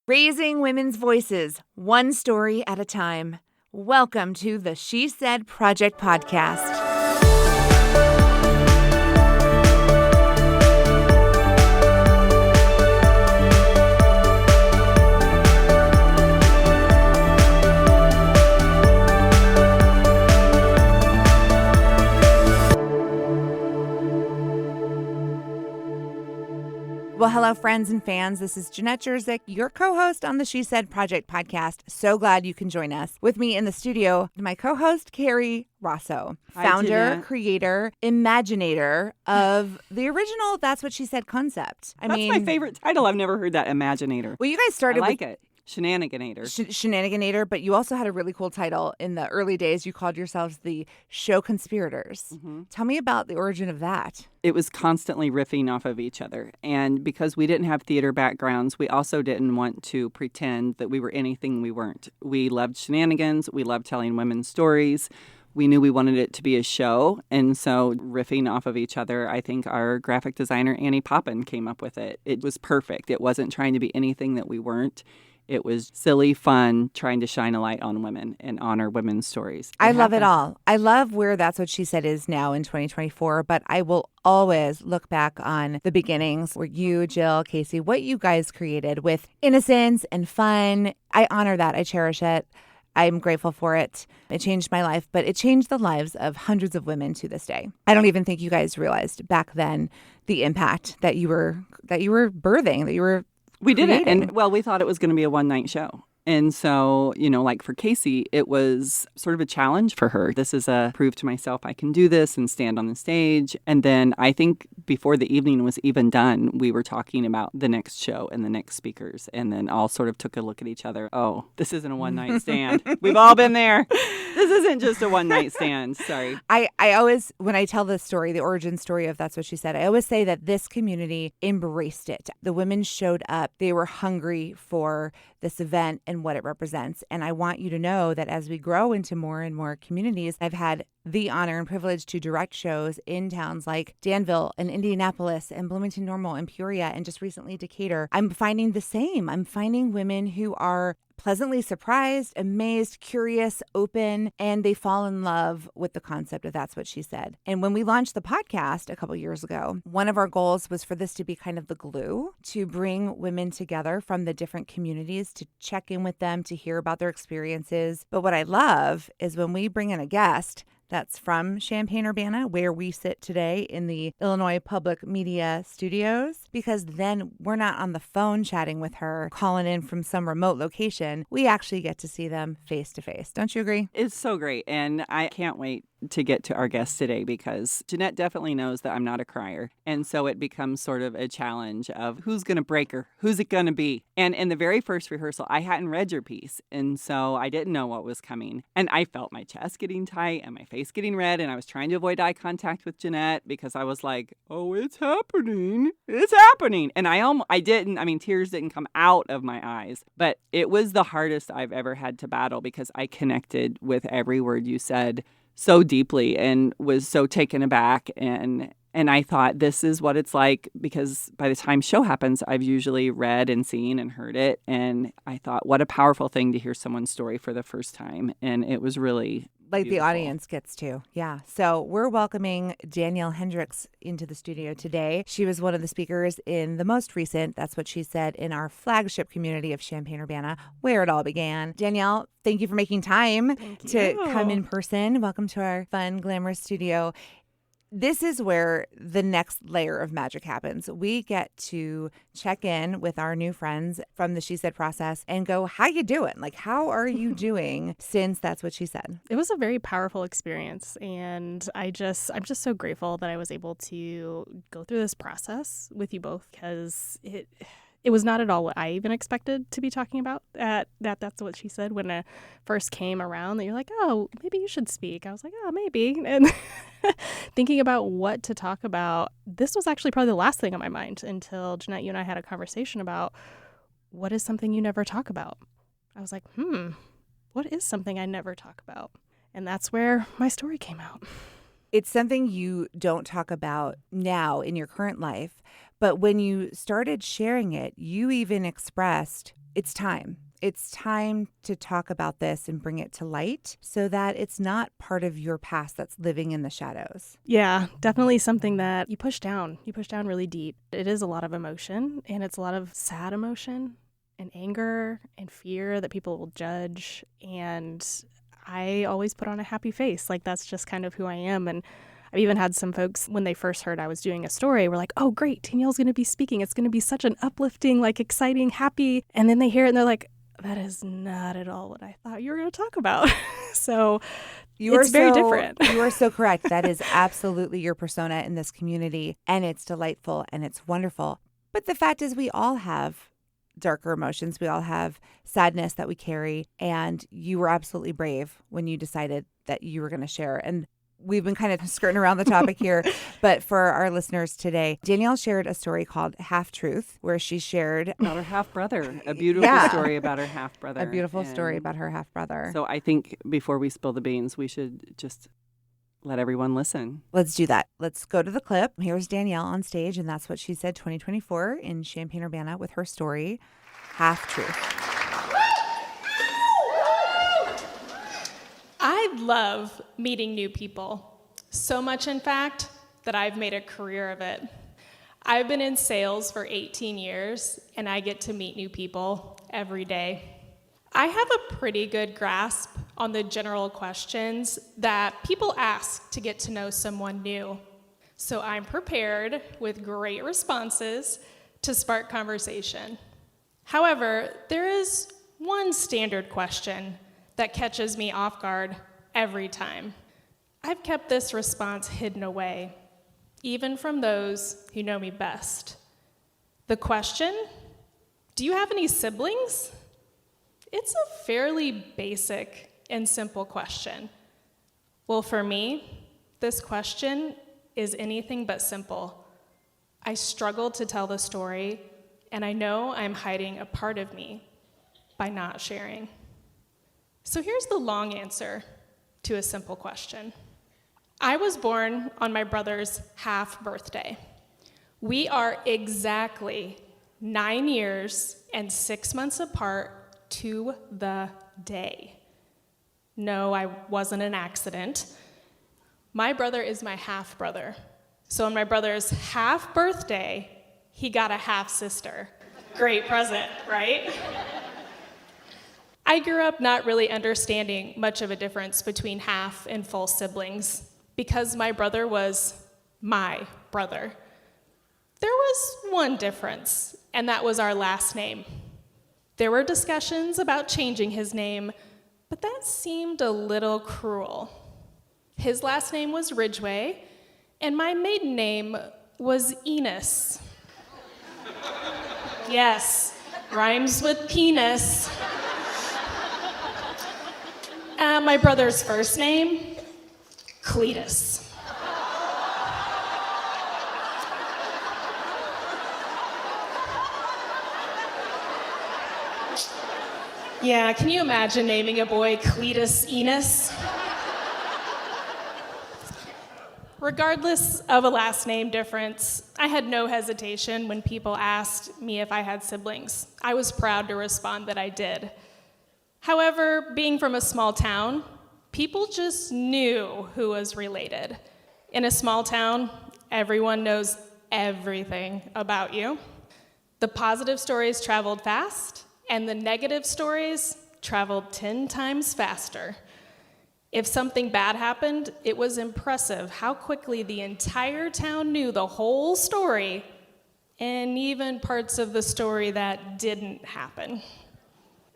Raising women's voices, one story at a time. Welcome to the She Said Project podcast. Well, hello, friends and fans. This is Jenette Hendricks, your co-host on the She Said Project podcast. So glad you can join us. With me in the studio, my co-host, Kerry Rosso, founder, creator, imaginator of the original That's What She Said concept. That's my favorite title. I've never heard that, imaginator. Well, you guys started I like it. Shenaniganator. Shenaniganator, but you also had a really cool title in the early days. You called yourselves the Show Conspirators. Mm-hmm. Tell me about the origin of that. It was constantly riffing off of each other. And because we didn't have theater backgrounds, we also didn't want to pretend that we were anything we weren't. We loved shenanigans. We loved telling women's stories. We knew we wanted it to be a show, and so riffing off of each other, I think our graphic designer, Annie Poppin, came up with it. It was perfect. It wasn't trying to be anything that we weren't. It was silly, fun, trying to shine a light on women and honor women's stories. I love it all. I love where That's What She Said is now in 2024, but I will always look back on the beginnings where you, Jill, Casey, what you guys created with innocence and fun. I honor that. I cherish it. I'm grateful for it. It changed my life, but it changed the lives of hundreds of women to this day. I don't even think you guys realized back then the impact that you were birthing, that you were We creating. didn't. And well, we thought it was going to be a one-night show. And so, like for Casey, it was sort of a challenge for her. This is a prove to myself I can do this and stand on the stage. And then I think before the evening was even done, we were talking about the next show and the next speakers. And then all sort of took a look at each other. Oh, this isn't a one-night stand. We've all been there. This isn't just a one-night stand. Sorry. I always, when I tell the story, the origin story of That's What She Said, I always say that this community embraced it. The women showed up. They were hungry for this event and what it represents. And I want you to know that as we grow into more and more communities, I've had the honor and privilege to direct shows in towns like Danville and Indianapolis and Bloomington Normal and Peoria and just recently Decatur. I'm finding the same. I'm finding women who are pleasantly surprised, amazed, curious, open, and they fall in love with the concept of That's What She Said. And when we launched the podcast a couple years ago, one of our goals was for this to be kind of the glue to bring women together from the different communities, to check in with them, to hear about their experiences. But what I love is when we bring in a guest that's from Champaign-Urbana, where we sit today in the Illinois Public Media Studios, because then we're not on the phone chatting with her, calling in from some remote location. We actually get to see them face to face. Don't you agree? It's so great. And I can't wait to get to our guest today because Jenette definitely knows that I'm not a crier. And so it becomes sort of a challenge of who's going to break her? Who's it going to be? And in the very first rehearsal, I hadn't read your piece. And so I didn't know what was coming. And I felt my chest getting tight and my face getting red. And I was trying to avoid eye contact with Jenette because I was like, oh, it's happening. It's happening. And tears didn't come out of my eyes. But it was the hardest I've ever had to battle because I connected with every word you said so deeply and was so taken aback. And I thought, this is what it's like, because by the time show happens, I've usually read and seen and heard it. And I thought, what a powerful thing to hear someone's story for the first time. And it was really like beautiful. The audience gets to. Yeah. So we're welcoming Danielle Hendricks into the studio today. She was one of the speakers in the most recent That's What She Said in our flagship community of Champaign-Urbana, where it all began. Danielle, thank you for making time to come in person. Welcome to our fun, glamorous studio. This is where the next layer of magic happens. We get to check in with our new friends from the She Said process and go, how you doing? Like, how are you doing since That's What She Said? It was a very powerful experience. And I'm just so grateful that I was able to go through this process with you both, because it was not at all what I even expected to be talking about at That's What She Said when it first came around, that you're like, oh, maybe you should speak. I was like, oh, maybe. And thinking about what to talk about, this was actually probably the last thing on my mind until Jenette, you and I had a conversation about what is something you never talk about. I was like, what is something I never talk about? And that's where my story came out. It's something you don't talk about now in your current life, but when you started sharing it, you even expressed it's time. It's time to talk about this and bring it to light so that it's not part of your past that's living in the shadows. Yeah, definitely something that you push down. You push down really deep. It is a lot of emotion, and it's a lot of sad emotion and anger and fear that people will judge. And I always put on a happy face. Like, that's just kind of who I am. And I've even had some folks, when they first heard I was doing a story, were like, oh, great, Danielle's going to be speaking. It's going to be such an uplifting, like, exciting, happy. And then they hear it and they're like, that is not at all what I thought you were going to talk about. So it's very different. You are so correct. That is absolutely your persona in this community. And it's delightful and it's wonderful. But the fact is, we all have darker emotions. We all have sadness that we carry. And you were absolutely brave when you decided that you were going to share. And we've been kind of skirting around the topic here, but for our listeners today, Danielle shared a story called Half Truth, where she shared about her half brother, a beautiful story about her half brother. A beautiful story about her half brother. So I think before we spill the beans, we should just let everyone listen. Let's do that. Let's go to the clip. Here's Danielle on stage, and that's what she said 2024 in Champaign-Urbana with her story, Half Truth. I love meeting new people. So much, in fact, that I've made a career of it. I've been in sales for 18 years, and I get to meet new people every day. I have a pretty good grasp on the general questions that people ask to get to know someone new. So I'm prepared with great responses to spark conversation. However, there is one standard question that catches me off guard every time. I've kept this response hidden away, even from those who know me best. The question, do you have any siblings? It's a fairly basic and simple question. Well, for me, this question is anything but simple. I struggle to tell the story, and I know I'm hiding a part of me by not sharing. So here's the long answer to a simple question. I was born on my brother's half birthday. We are exactly 9 years and 6 months apart to the day. No, I wasn't an accident. My brother is my half brother. So on my brother's half birthday, he got a half sister. Great present, right? I grew up not really understanding much of a difference between half and full siblings because my brother was my brother. There was one difference, and that was our last name. There were discussions about changing his name, but that seemed a little cruel. His last name was Ridgway, and my maiden name was Enos. Yes, rhymes with penis. My brother's first name, Cletus. Yeah, can you imagine naming a boy Cletus Enos? Regardless of a last name difference, I had no hesitation when people asked me if I had siblings. I was proud to respond that I did. However, being from a small town, people just knew who was related. In a small town, everyone knows everything about you. The positive stories traveled fast, and the negative stories traveled 10 times faster. If something bad happened, it was impressive how quickly the entire town knew the whole story, and even parts of the story that didn't happen.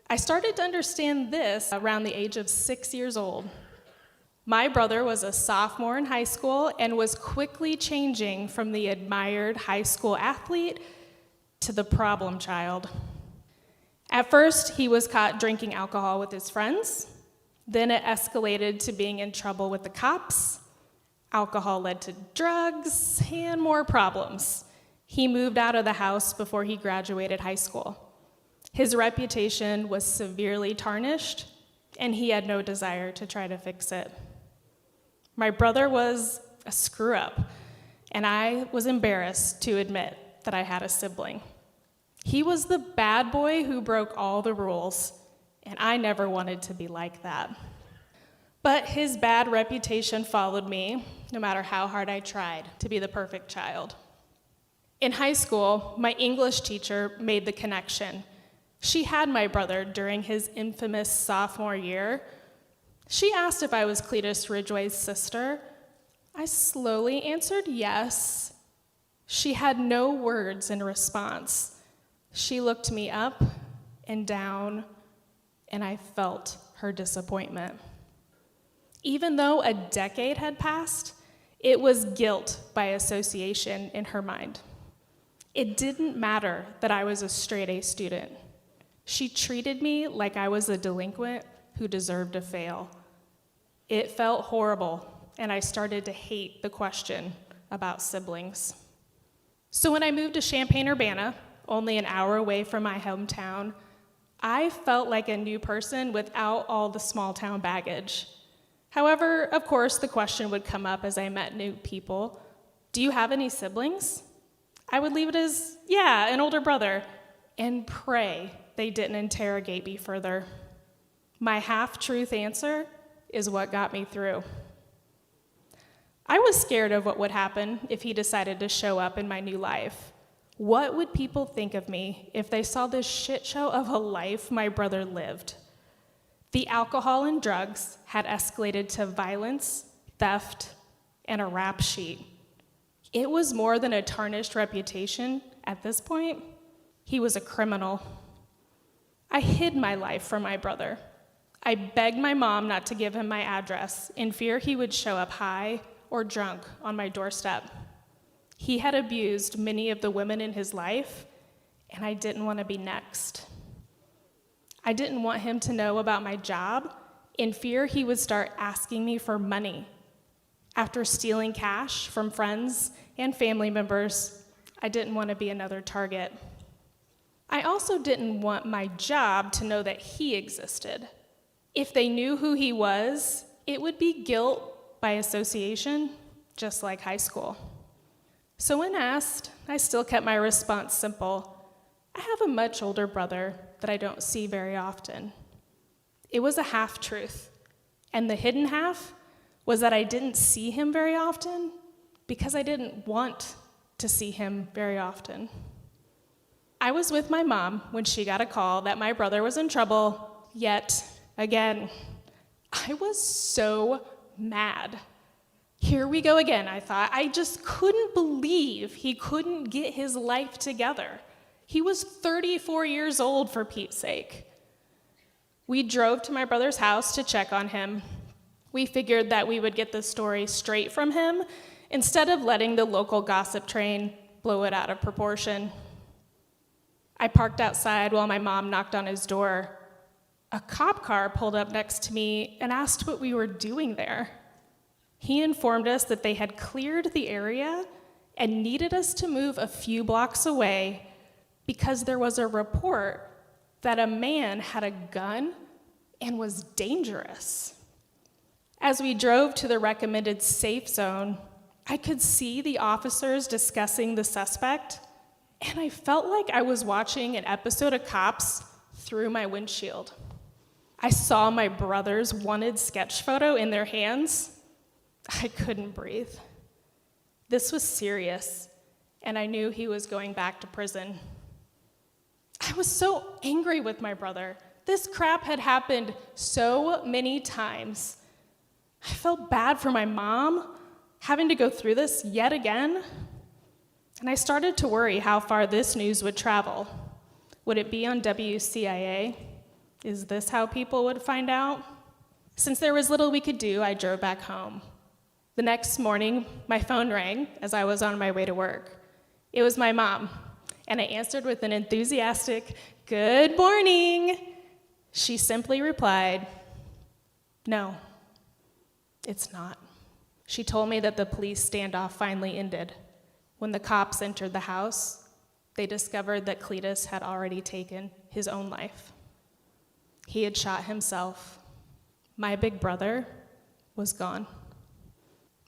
I started to understand this around the age of 6 years old. My brother was a sophomore in high school and was quickly changing from the admired high school athlete to the problem child. At first, he was caught drinking alcohol with his friends. Then it escalated to being in trouble with the cops. Alcohol led to drugs and more problems. He moved out of the house before he graduated high school. His reputation was severely tarnished, and he had no desire to try to fix it. My brother was a screw-up, and I was embarrassed to admit that I had a sibling. He was the bad boy who broke all the rules, and I never wanted to be like that. But his bad reputation followed me, no matter how hard I tried to be the perfect child. In high school, my English teacher made the connection. She had my brother during his infamous sophomore year. She asked if I was Cletus Ridgway's sister. I slowly answered yes. She had no words in response. She looked me up and down, and I felt her disappointment. Even though a decade had passed, it was guilt by association in her mind. It didn't matter that I was a straight-A student. She treated me like I was a delinquent who deserved to fail. It felt horrible, and I started to hate the question about siblings. So when I moved to Champaign-Urbana, only an hour away from my hometown, I felt like a new person without all the small-town baggage. However, of course, the question would come up as I met new people. Do you have any siblings? I would leave it as, yeah, an older brother, and pray they didn't interrogate me further. My half-truth answer is what got me through. I was scared of what would happen if he decided to show up in my new life. What would people think of me if they saw this shit show of a life my brother lived? The alcohol and drugs had escalated to violence, theft, and a rap sheet. It was more than a tarnished reputation at this point. He was a criminal. I hid my life from my brother. I begged my mom not to give him my address in fear he would show up high or drunk on my doorstep. He had abused many of the women in his life, and I didn't want to be next. I didn't want him to know about my job in fear he would start asking me for money. After stealing cash from friends and family members, I didn't want to be another target. I also didn't want my job to know that he existed. If they knew who he was, it would be guilt by association, just like high school. So when asked, I still kept my response simple. I have a much older brother that I don't see very often. It was a half-truth, and the hidden half was that I didn't see him very often because I didn't want to see him very often. I was with my mom when she got a call that my brother was in trouble yet again. I was so mad. Here we go again, I thought. I just couldn't believe he couldn't get his life together. He was 34 years old, for Pete's sake. We drove to my brother's house to check on him. We figured that we would get the story straight from him instead of letting the local gossip train blow it out of proportion. I parked outside while my mom knocked on his door. A cop car pulled up next to me and asked what we were doing there. He informed us that they had cleared the area and needed us to move a few blocks away because there was a report that a man had a gun and was dangerous. As we drove to the recommended safe zone, I could see the officers discussing the suspect, and I felt like I was watching an episode of Cops through my windshield. I saw my brother's wanted sketch photo in their hands. I couldn't breathe. This was serious, and I knew he was going back to prison. I was so angry with my brother. This crap had happened so many times. I felt bad for my mom having to go through this yet again. And I started to worry how far this news would travel. Would it be on WCIA? Is this how people would find out? Since there was little we could do, I drove back home. The next morning, my phone rang as I was on my way to work. It was my mom, and I answered with an enthusiastic, "Good morning." She simply replied, "No, it's not." She told me that the police standoff finally ended. When the cops entered the house, they discovered that Cletus had already taken his own life. He had shot himself. My big brother was gone.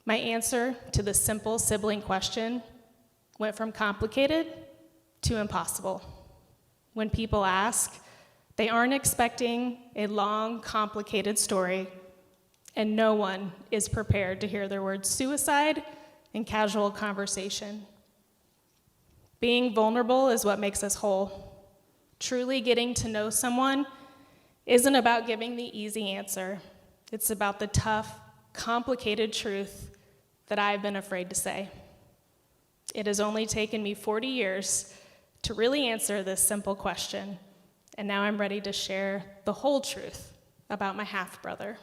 My answer to the simple sibling question went from complicated to impossible. When people ask, they aren't expecting a long, complicated story, and no one is prepared to hear the words suicide in casual conversation. Being vulnerable is what makes us whole. Truly getting to know someone isn't about giving the easy answer. It's about the tough, complicated truth that I've been afraid to say. It has only taken me 40 years to really answer this simple question, and now I'm ready to share the whole truth about my half-brother.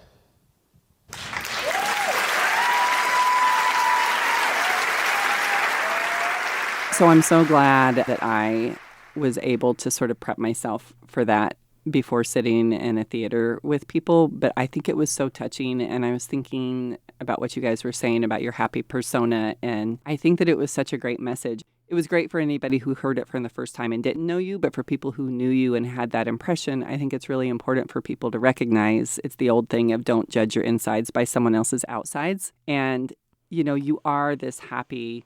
So I'm so glad that I was able to sort of prep myself for that before sitting in a theater with people. But I think it was so touching. And I was thinking about what you guys were saying about your happy persona. And I think that it was such a great message. It was great for anybody who heard it for the first time and didn't know you, but for people who knew you and had that impression, I think it's really important for people to recognize it's the old thing of don't judge your insides by someone else's outsides. And, you know, you are this happy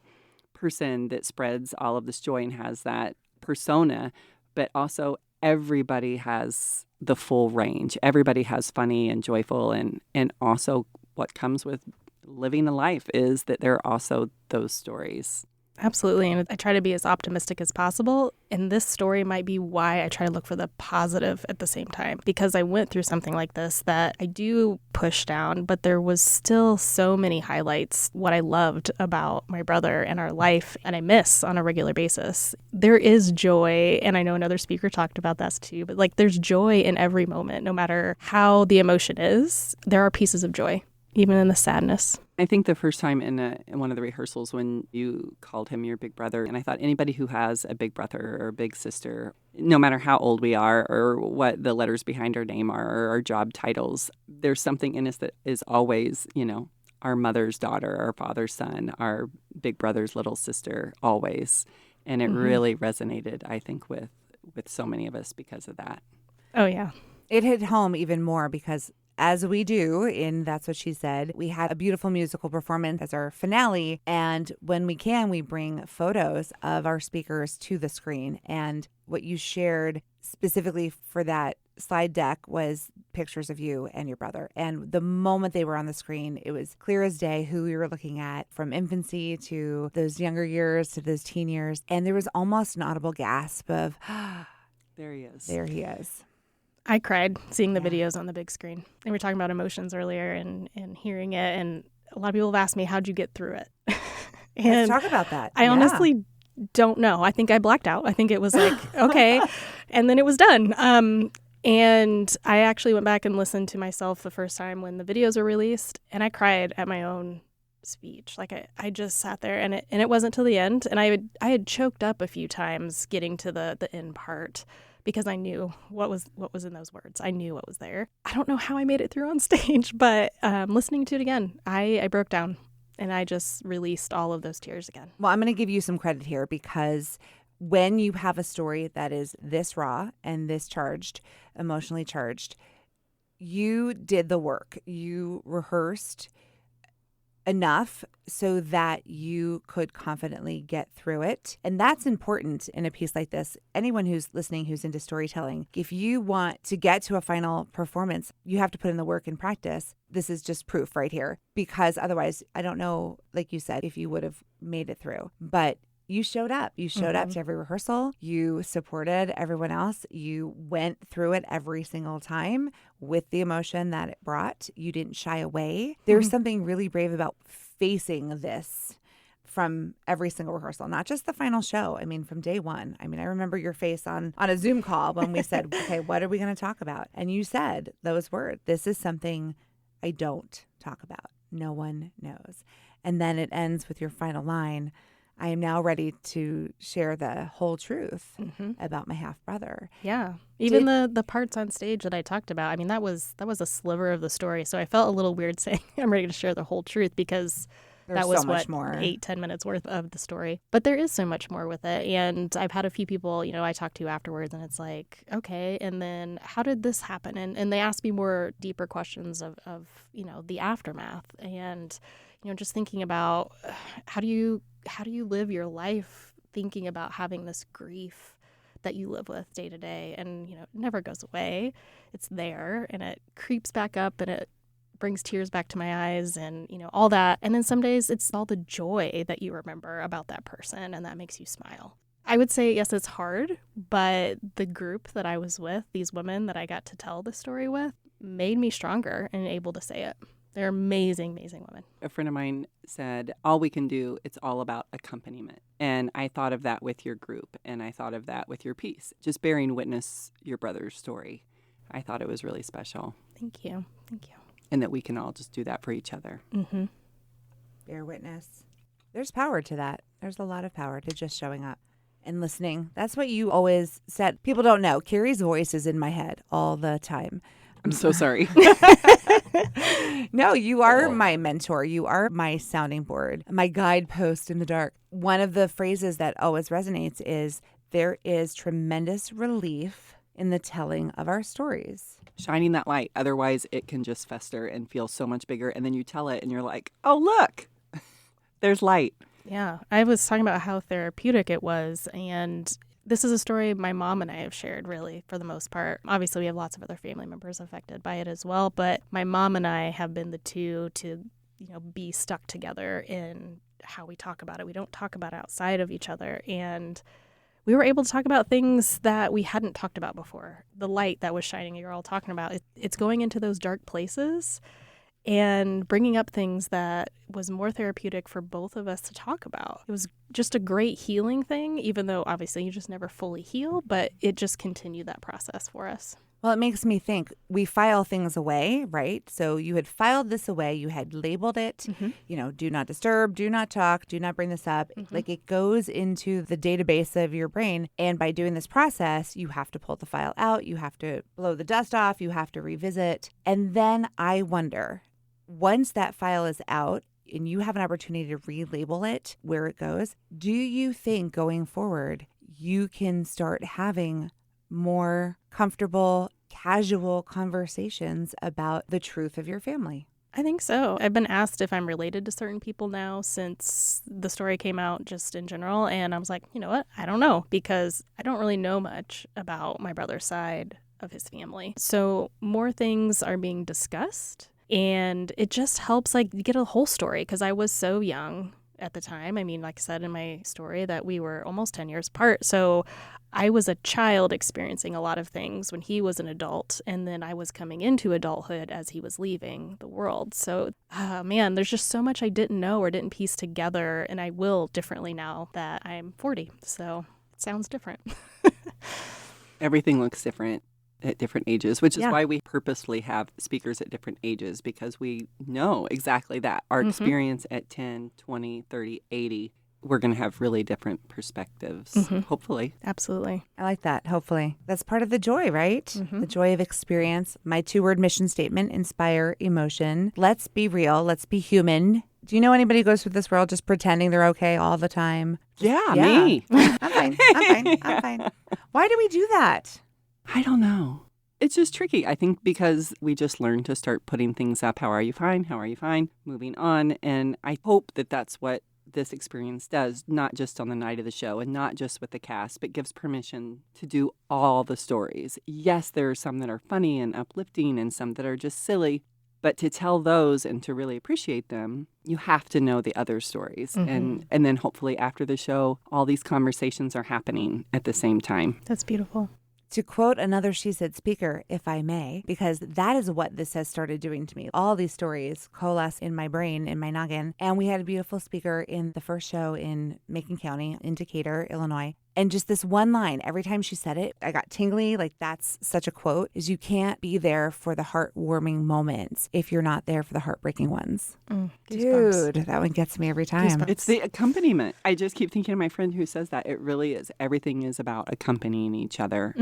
person that spreads all of this joy and has that persona, but also everybody has the full range. Everybody has funny and joyful, and also what comes with living a life is that there are also those stories. Absolutely. And I try to be as optimistic as possible. And this story might be why I try to look for the positive at the same time, because I went through something like this that I do push down, but there was still so many highlights, what I loved about my brother and our life, and I miss on a regular basis. There is joy. And I know another speaker talked about this too, but like there's joy in every moment, no matter how the emotion is, there are pieces of joy, even in the sadness. I think the first time in one of the rehearsals when you called him your big brother, and I thought anybody who has a big brother or a big sister, no matter how old we are or what the letters behind our name are or our job titles, there's something in us that is always, you know, our mother's daughter, our father's son, our big brother's little sister, always. And it really resonated, I think, with so many of us because of that. Oh, yeah. It hit home even more because as we do in That's What She Said, we had a beautiful musical performance as our finale. And when we can, we bring photos of our speakers to the screen. And what you shared specifically for that slide deck was pictures of you and your brother. And the moment they were on the screen, it was clear as day who we were looking at, from infancy to those younger years to those teen years. And there was almost an audible gasp of, there he is. There he is. I cried seeing the videos on the big screen. And we were talking about emotions earlier and hearing it. And a lot of people have asked me, how'd you get through it? Let's And talk about that. I honestly don't know. I think I blacked out. I think it was like, okay. And then it was done. And I actually went back and listened to myself the first time when the videos were released. And I cried at my own speech. Like I just sat there and it wasn't till the end. And I had choked up a few times getting to the end part, because I knew what was in those words. I knew what was there. I don't know how I made it through on stage, but listening to it again, I broke down and I just released all of those tears again. Well, I'm going to give you some credit here, because when you have a story that is this raw and this charged, emotionally charged, you did the work. You rehearsed enough so that you could confidently get through it. And that's important in a piece like this. Anyone who's listening who's into storytelling, if you want to get to a final performance, you have to put in the work and practice. This is just proof right here, because otherwise, I don't know, like you said, if you would have made it through. But you showed up. You showed up to every rehearsal. You supported everyone else. You went through it every single time with the emotion that it brought. You didn't shy away. There's something really brave about facing this from every single rehearsal, not just the final show. I mean, from day one. I mean, I remember your face on a Zoom call when we said, okay, what are we going to talk about? And you said those words, this is something I don't talk about. No one knows. And then it ends with your final line, I am now ready to share the whole truth about my half brother. Yeah. Even the parts on stage that I talked about, I mean, that was a sliver of the story. So I felt a little weird saying I'm ready to share the whole truth, because that was so much more. 8-10 minutes worth of the story. But there is so much more with it. And I've had a few people, I talk to afterwards, and it's like, okay, and then how did this happen? And they ask me more deeper questions of the aftermath. And, just thinking about how do you live your life thinking about having this grief that you live with day to day. And, it never goes away. It's there and it creeps back up and it brings tears back to my eyes and, all that. And then some days it's all the joy that you remember about that person and that makes you smile. I would say, yes, it's hard, but the group that I was with, these women that I got to tell the story with, made me stronger and able to say it. They're amazing, amazing women. A friend of mine said, all we can do, it's all about accompaniment. And I thought of that with your group, and I thought of that with your piece. Just bearing witness your brother's story. I thought it was really special. Thank you. Thank you. And that we can all just do that for each other. Mm-hmm. Bear witness. There's power to that. There's a lot of power to just showing up and listening. That's what you always said. People don't know. Carrie's voice is in my head all the time. I'm so sorry. No, you are my mentor. You are my sounding board, my guidepost in the dark. One of the phrases that always resonates is, there is tremendous relief in the telling of our stories. Shining that light. Otherwise, it can just fester and feel so much bigger. And then you tell it and you're like, oh, look, there's light. Yeah, I was talking about how therapeutic it was, and this is a story my mom and I have shared, really, for the most part. Obviously, we have lots of other family members affected by it as well, but my mom and I have been the two to, be stuck together in how we talk about it. We don't talk about it outside of each other, and we were able to talk about things that we hadn't talked about before. The light that was shining, you're all talking about, it's going into those dark places and bringing up things that was more therapeutic for both of us to talk about. It was just a great healing thing, even though obviously you just never fully heal, but it just continued that process for us. Well, it makes me think, we file things away, right? So you had filed this away, you had labeled it, do not disturb, do not talk, do not bring this up. Like, it goes into the database of your brain. And by doing this process, you have to pull the file out, you have to blow the dust off, you have to revisit. And then I wonder, once that file is out and you have an opportunity to relabel it where it goes, do you think going forward you can start having more comfortable, casual conversations about the truth of your family? I think so. I've been asked if I'm related to certain people now since the story came out, just in general. And I was like, you know what? I don't know, because I don't really know much about my brother's side of his family. So more things are being discussed. And it just helps, like, get a whole story, because I was so young at the time. I mean, like I said in my story, that we were almost 10 years apart. So I was a child experiencing a lot of things when he was an adult. And then I was coming into adulthood as he was leaving the world. So, man, there's just so much I didn't know or didn't piece together. And I will differently now that I'm 40. So it sounds different. Everything looks different at different ages, which is why we purposely have speakers at different ages, because we know exactly that. Our experience at 10, 20, 30, 80, we're going to have really different perspectives, hopefully. Absolutely. I like that. Hopefully. That's part of the joy, right? The joy of experience. My 2-word mission statement, inspire emotion. Let's be real. Let's be human. Do you know anybody who goes through this world just pretending they're okay all the time? Yeah. Me. I'm fine. I'm fine. Why do we do that? I don't know. It's just tricky, I think, because we just learned to start putting things up. How are you fine? How are you fine? Moving on. And I hope that that's what this experience does, not just on the night of the show and not just with the cast, but gives permission to do all the stories. Yes, there are some that are funny and uplifting and some that are just silly, but to tell those and to really appreciate them, you have to know the other stories. And then hopefully after the show, all these conversations are happening at the same time. That's beautiful. To quote another She Said speaker, if I may, because that is what this has started doing to me. All these stories coalesce in my brain, in my noggin. And we had a beautiful speaker in the first show in Macon County, in Decatur, Illinois. And just this one line, every time she said it, I got tingly. Like, that's such a quote, is you can't be there for the heartwarming moments if you're not there for the heartbreaking ones. Dude, that one gets me every time. Goosebumps. It's the accompaniment. I just keep thinking of my friend who says that. It really is. Everything is about accompanying each other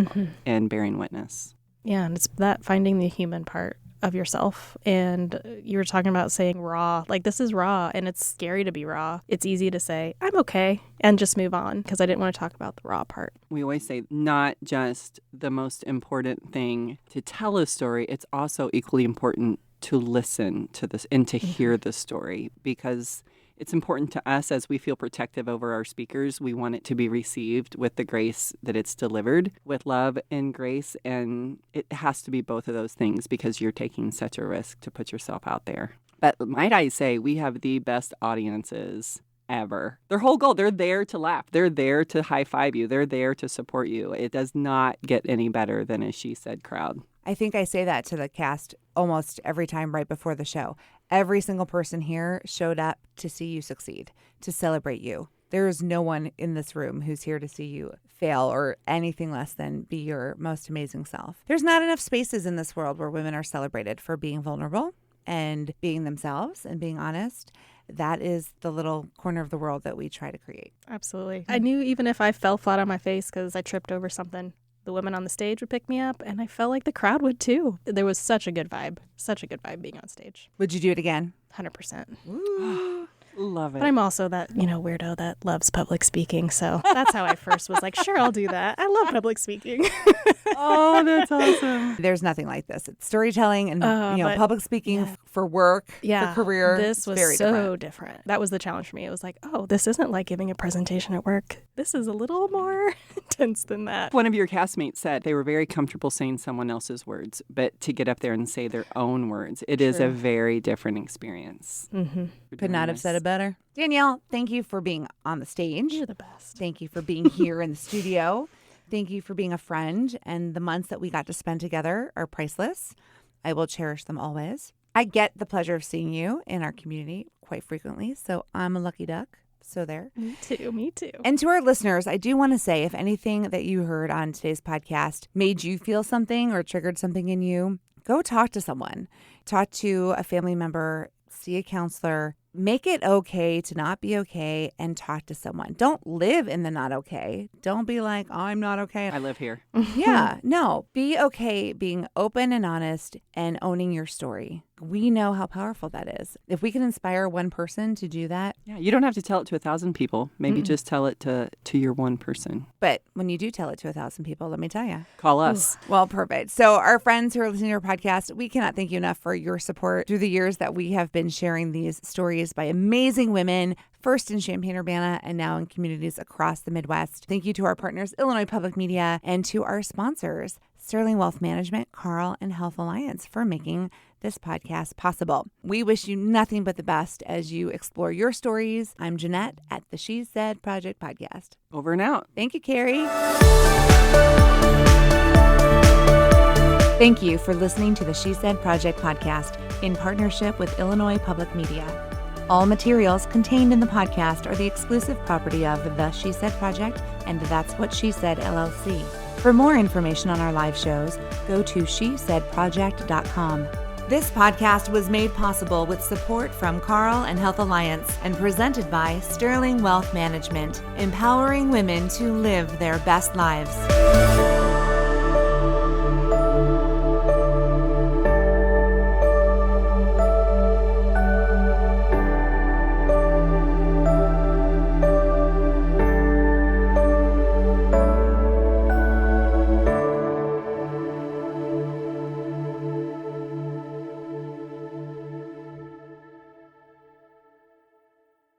and bearing witness. Yeah, and it's that finding the human part of yourself. And you were talking about saying raw. Like, this is raw, and it's scary to be raw. It's easy to say, I'm okay, and just move on, because I didn't want to talk about the raw part. We always say not just the most important thing to tell a story, it's also equally important to listen to this and to hear the story, because it's important to us as we feel protective over our speakers. We want it to be received with the grace that it's delivered, with love and grace. And it has to be both of those things because you're taking such a risk to put yourself out there. But might I say, we have the best audiences ever. Their whole goal, they're there to laugh. They're there to high five you. They're there to support you. It does not get any better than a She Said crowd. I think I say that to the cast almost every time right before the show. Every single person here showed up to see you succeed, to celebrate you. There is no one in this room who's here to see you fail or anything less than be your most amazing self. There's not enough spaces in this world where women are celebrated for being vulnerable and being themselves and being honest. That is the little corner of the world that we try to create. Absolutely. I knew even if I fell flat on my face because I tripped over something, the women on the stage would pick me up, and I felt like the crowd would too. There was such a good vibe being on stage. Would you do it again? 100%. Ooh. Love it. But I'm also that, weirdo that loves public speaking. So that's how I first was like, sure, I'll do that. I love public speaking. Oh, that's awesome. There's nothing like this. It's storytelling and public speaking for work, for career. This was very so different. That was the challenge for me. It was like, oh, this isn't like giving a presentation at work. This is a little more intense than that. One of your castmates said they were very comfortable saying someone else's words, but to get up there and say their own words, it is a very different experience. Mm-hmm. Could not have said it better. Danielle, thank you for being on the stage. You're the best. Thank you for being here in the studio. Thank you for being a friend. And the months that we got to spend together are priceless. I will cherish them always. I get the pleasure of seeing you in our community quite frequently, so I'm a lucky duck. So there. Me too. And to our listeners, I do want to say, if anything that you heard on today's podcast made you feel something or triggered something in you, go talk to someone. Talk to a family member, see a counselor. Make it okay to not be okay and talk to someone. Don't live in the not okay. Don't be like, I'm not okay. I live here. Yeah, no. Be okay being open and honest and owning your story. We know how powerful that is. If we can inspire one person to do that. Yeah, you don't have to tell it to 1,000 people. Maybe just tell it to your one person. But when you do tell it to 1,000 people, let me tell you. Call us. Well, perfect. So our friends who are listening to our podcast, we cannot thank you enough for your support through the years that we have been sharing these stories by amazing women, first in Champaign-Urbana and now in communities across the Midwest. Thank you to our partners, Illinois Public Media, and to our sponsors, Sterling Wealth Management, Carl, and Health Alliance, for making this podcast possible. We wish you nothing but the best as you explore your stories. I'm Jenette at the She Said Project Podcast. Over and out. Thank you, Kerry. Thank you for listening to the She Said Project Podcast in partnership with Illinois Public Media. All materials contained in the podcast are the exclusive property of the She Said Project and That's What She Said, LLC. For more information on our live shows, go to shesaidproject.com. This podcast was made possible with support from Carl and Health Alliance and presented by Sterling Wealth Management, empowering women to live their best lives.